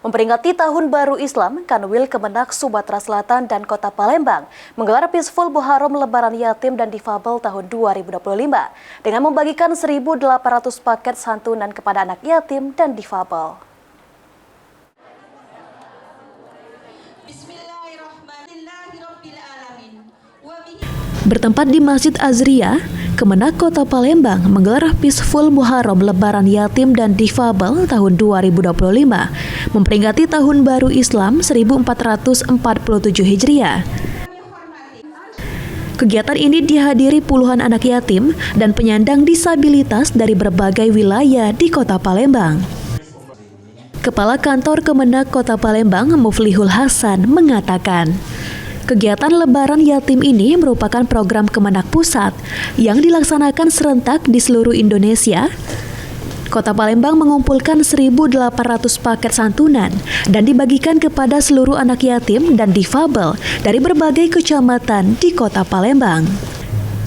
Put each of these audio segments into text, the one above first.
Memperingati Tahun Baru Islam, Kanwil Kemenak Sumatera Selatan dan Kota Palembang menggelar Peaceful Muharram Lebaran Yatim dan Difabel tahun 2025 dengan membagikan 1.800 paket santunan kepada anak yatim dan difabel. Bertempat di Masjid Azria, Kemenak Kota Palembang menggelar Peaceful Muharram Lebaran Yatim dan Difabel tahun 2025, memperingati Tahun Baru Islam 1447 Hijriah. Kegiatan ini dihadiri puluhan anak yatim dan penyandang disabilitas dari berbagai wilayah di Kota Palembang. Kepala Kantor Kemenak Kota Palembang, Muflihul Hasan, mengatakan, kegiatan Lebaran Yatim ini merupakan program Kemenak Pusat yang dilaksanakan serentak di seluruh Indonesia. Kota Palembang mengumpulkan 1.800 paket santunan dan dibagikan kepada seluruh anak yatim dan difabel dari berbagai kecamatan di Kota Palembang.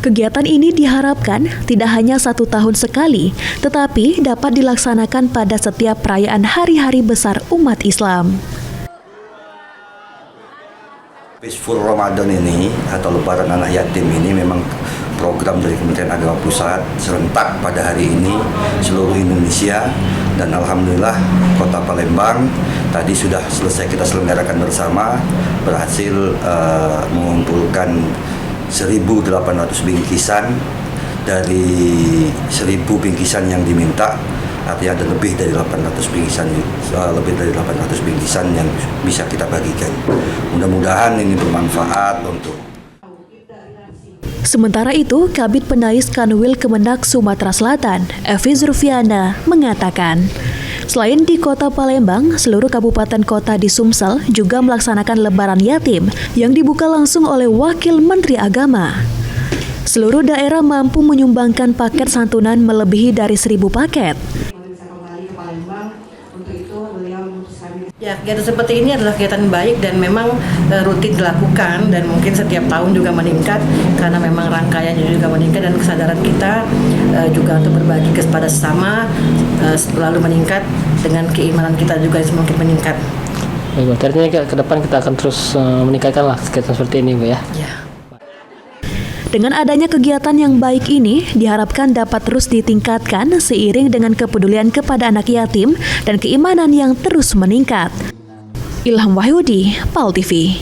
Kegiatan ini diharapkan tidak hanya 1 tahun sekali, tetapi dapat dilaksanakan pada setiap perayaan hari-hari besar umat Islam. Peaceful Ramadan ini atau Lebaran Anak Yatim ini memang program dari Kementerian Agama Pusat serentak pada hari ini seluruh Indonesia, dan alhamdulillah Kota Palembang tadi sudah selesai kita selenggarakan bersama, berhasil mengumpulkan 1.800 bingkisan dari 1.000 bingkisan yang diminta. Artinya ada lebih dari 800 bingkisan yang bisa kita bagikan. Mudah-mudahan ini bermanfaat untuk. Sementara itu, Kabid Penais Kanwil Kemenak Sumatera Selatan, Evi Zurfiana, mengatakan, selain di Kota Palembang, seluruh kabupaten kota di Sumsel juga melaksanakan Lebaran Yatim yang dibuka langsung oleh Wakil Menteri Agama. Seluruh daerah mampu menyumbangkan paket santunan melebihi dari 1.000 paket. Ya, kegiatan seperti ini adalah kegiatan baik dan memang rutin dilakukan, dan mungkin setiap tahun juga meningkat karena memang rangkaiannya juga meningkat, dan kesadaran kita juga untuk berbagi kepada sesama selalu meningkat, dengan keimanan kita juga semakin meningkat. Baik, artinya ke depan kita akan terus meningkatkan lah kegiatan seperti ini, Bu ya. Ya. Dengan adanya kegiatan yang baik ini, diharapkan dapat terus ditingkatkan seiring dengan kepedulian kepada anak yatim dan keimanan yang terus meningkat. Ilham Wahyudi, PAL TV.